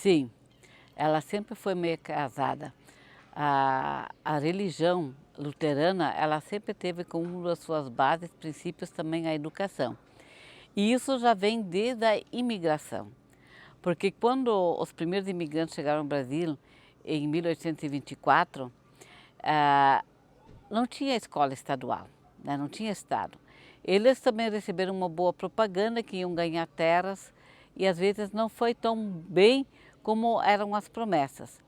Sim, ela sempre foi meio casada. A religião luterana, ela sempre teve como uma das suas bases, princípios também a educação. E isso já vem desde a imigração. Porque quando os primeiros imigrantes chegaram ao Brasil, em 1824, ah, não tinha escola estadual, né? Não tinha estado. Eles também receberam uma boa propaganda que iam ganhar terras e às vezes não foi tão bem como eram as promessas.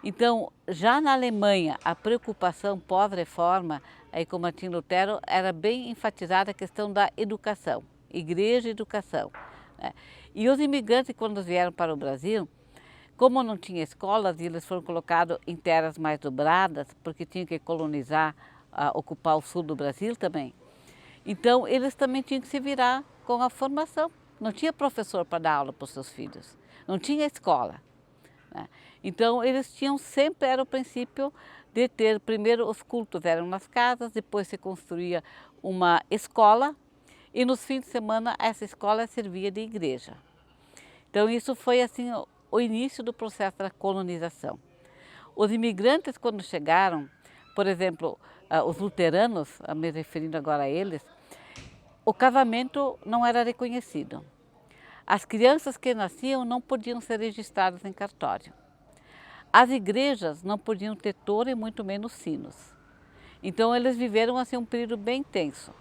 Então, já na Alemanha, a preocupação pós-reforma, aí com Martim Lutero, era bem enfatizada a questão da educação, igreja e educação, né? E os imigrantes, quando vieram para o Brasil, como não tinha escolas, eles foram colocados em terras mais dobradas, porque tinham que colonizar, ocupar o sul do Brasil também. Então, eles também tinham que se virar com a formação. Não tinha professor para dar aula para os seus filhos, não tinha escola, né? Então, eles tinham sempre, era o princípio de ter, primeiro os cultos eram nas casas, depois se construía uma escola e nos fins de semana essa escola servia de igreja. Então, isso foi assim o início do processo da colonização. Os imigrantes, quando chegaram, por exemplo, os luteranos, me referindo agora a eles, o casamento não era reconhecido. As crianças que nasciam não podiam ser registradas em cartório. As igrejas não podiam ter touro e muito menos sinos. Então eles viveram assim um período bem tenso,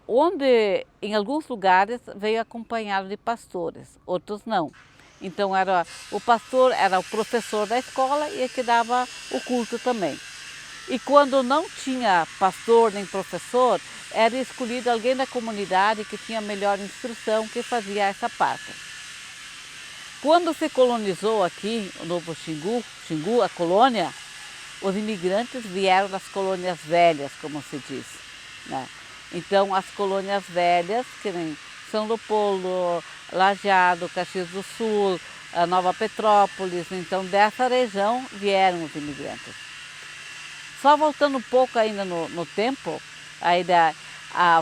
onde em alguns lugares veio acompanhado de pastores, outros não. Então o pastor era o professor da escola e que dava o culto também. E quando não tinha pastor nem professor, era escolhido alguém da comunidade que tinha melhor instrução que fazia essa parte. Quando se colonizou aqui o Novo Xingu, a colônia, os imigrantes vieram das colônias velhas, como se diz, né? Então, as colônias velhas, que nem São Leopoldo, Lajeado, Caxias do Sul, a Nova Petrópolis, então dessa região vieram os imigrantes. Só voltando um pouco ainda no tempo, ainda,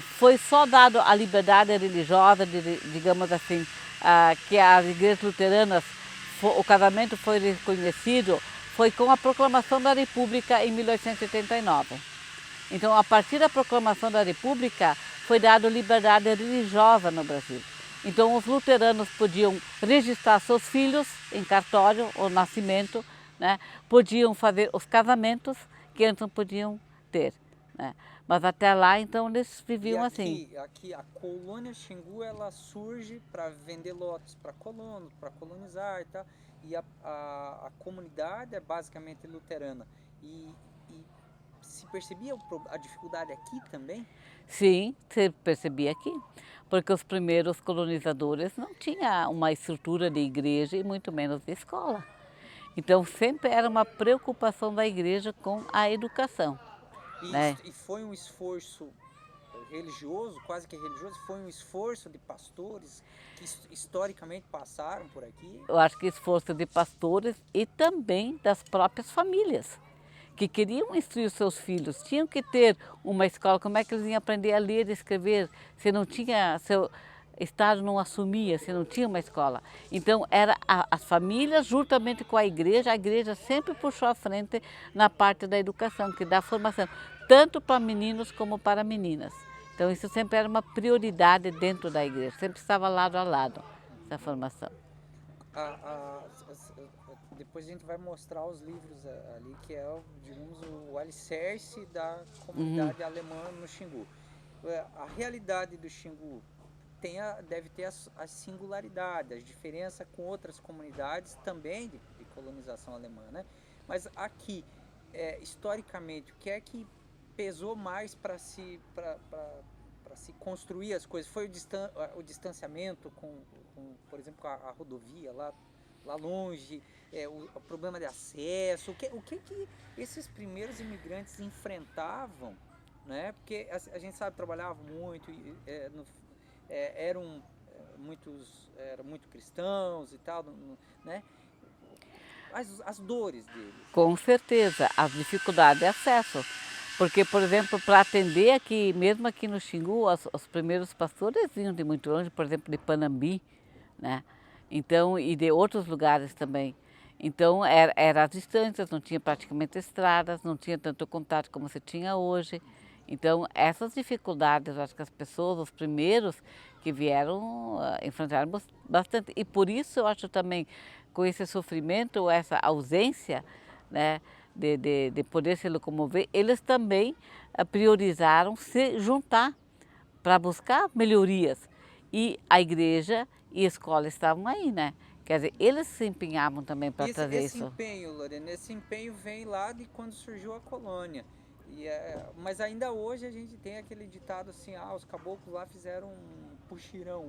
foi só dado a liberdade religiosa, digamos assim, que as igrejas luteranas, o casamento foi reconhecido, foi com a proclamação da República em 1889. Então, a partir da proclamação da República, foi dada liberdade religiosa no Brasil. Então, os luteranos podiam registrar seus filhos em cartório, o nascimento, né? Podiam fazer os casamentos que antes não podiam ter, né? Mas até lá, então, eles viviam assim. Aqui a colônia Xingu, ela surge para vender lotes para colonos, para colonizar e tal. E a comunidade é basicamente luterana. E se percebia a dificuldade aqui também? Sim, você percebia aqui, porque os primeiros colonizadores não tinham uma estrutura de igreja e muito menos de escola. Então sempre era uma preocupação da igreja com a educação, né? E foi um esforço religioso, quase que religioso, foi um esforço de pastores que historicamente passaram por aqui. Eu acho que esforço de pastores e também das próprias famílias, que queriam instruir os seus filhos, tinham que ter uma escola. Como é que eles iam aprender a ler e escrever se não tinha, seu Estado não assumia, se não tinha uma escola? Então, era as famílias juntamente com a igreja sempre puxou à frente na parte da educação, que dá formação, tanto para meninos como para meninas. Então, isso sempre era uma prioridade dentro da igreja, sempre estava lado a lado, essa formação. A, a, Depois a gente vai mostrar os livros ali, que é, digamos, o alicerce da comunidade alemã no Xingu. A realidade do Xingu deve ter as singularidades, as diferenças com outras comunidades também de colonização alemã, né? Mas aqui, historicamente, o que é que pesou mais para se construir as coisas? Foi o distanciamento por exemplo, a rodovia lá longe, o problema de acesso, o que esses primeiros imigrantes enfrentavam, né? Porque a gente sabe, trabalhavam muito, eram muito cristãos e tal, né? As dores deles. Com certeza, as dificuldades de acesso. Porque, por exemplo, para atender aqui, mesmo aqui no Xingu, os primeiros pastores vinham de muito longe, por exemplo, de Panambi, né? Então, e de outros lugares também. Então, era às distâncias, não tinha praticamente estradas, não tinha tanto contato como se tinha hoje. Então, essas dificuldades, eu acho que as pessoas, os primeiros que vieram, enfrentaram bastante. E por isso, eu acho também, com esse sofrimento, essa ausência, né, de poder se locomover, eles também priorizaram se juntar para buscar melhorias. E a igreja e a escola estavam aí, né? Quer dizer, eles se empenhavam também para trazer Esse isso. empenho, Lorena, esse empenho vem lá de quando surgiu a colônia. Mas ainda hoje a gente tem aquele ditado assim, os caboclos lá fizeram um puxirão,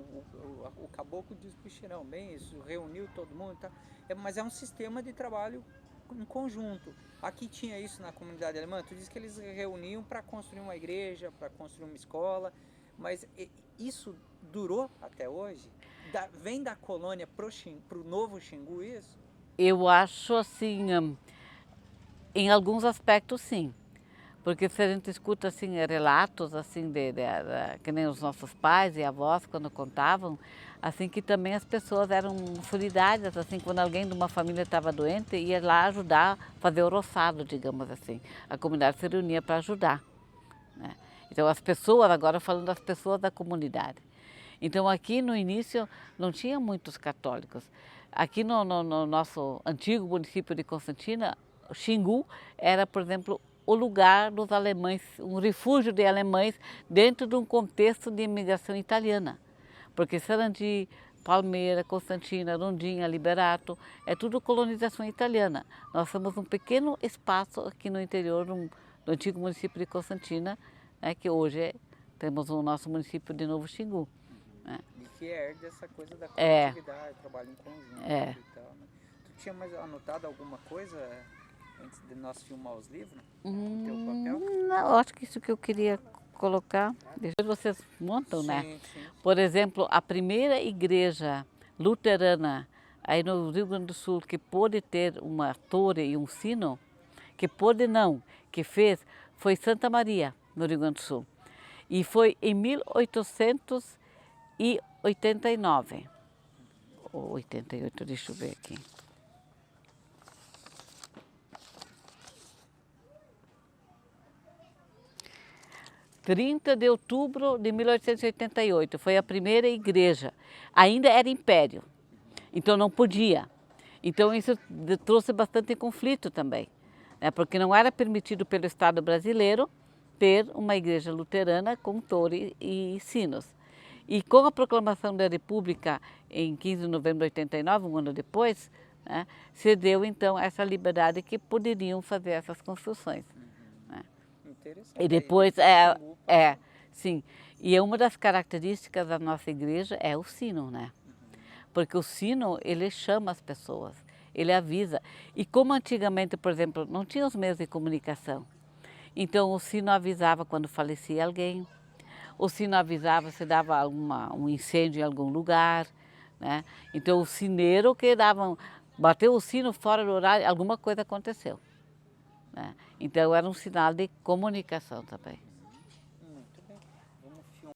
o caboclo diz puxirão, bem isso, reuniu todo mundo, tá? Mas é um sistema de trabalho em conjunto. Aqui tinha isso na comunidade alemã, tu diz que eles reuniam para construir uma igreja, para construir uma escola, mas isso durou até hoje? Vem da colônia pro novo Xingu isso? Eu acho assim, em alguns aspectos sim. Porque se a gente escuta assim relatos assim que nem os nossos pais e avós quando contavam, assim que também as pessoas eram solidárias, assim quando alguém de uma família estava doente ia lá ajudar, fazer o roçado, digamos assim. A comunidade se reunia para ajudar, né? Então as pessoas, agora falando das pessoas da comunidade. Então aqui no início não tinha muitos católicos. Aqui no nosso antigo município de Constantina, Xingu era, por exemplo, o lugar dos alemães, um refúgio de alemães dentro de um contexto de imigração italiana. Porque Sarandi, Palmeira, Constantina, Rondinha, Liberato, é tudo colonização italiana. Nós somos um pequeno espaço aqui no interior do antigo município de Constantina, né, que hoje temos o nosso município de Novo Xingu. Né? E que herda essa coisa da coletividade, trabalho em conjunto e tal, né? Tu tinha mais anotado alguma coisa antes de nós filmar os livros? No teu papel? Não, acho que isso que eu queria colocar. Depois vocês montam, né? Sim. Por exemplo, a primeira igreja luterana aí no Rio Grande do Sul que pôde ter uma torre e um sino, que fez, foi Santa Maria, no Rio Grande do Sul. E foi em 1889, ou 88, deixa eu ver aqui. 30 de outubro de 1888, foi a primeira igreja. Ainda era império, então não podia. Então isso trouxe bastante conflito também, né? Porque não era permitido pelo Estado brasileiro ter uma igreja luterana com torre e sinos. E com a proclamação da República em 15 de novembro de 89, um ano depois, né, se deu então essa liberdade que poderiam fazer essas construções. Né? Interessante. E depois, sim, e uma das características da nossa igreja é o sino, né? Porque o sino, ele chama as pessoas, ele avisa. E como antigamente, por exemplo, não tinha os meios de comunicação, então o sino avisava quando falecia alguém, o sino avisava se dava um incêndio em algum lugar, né? Então o sineiro que bateu o sino fora do horário, alguma coisa aconteceu. Né? Então era um sinal de comunicação também.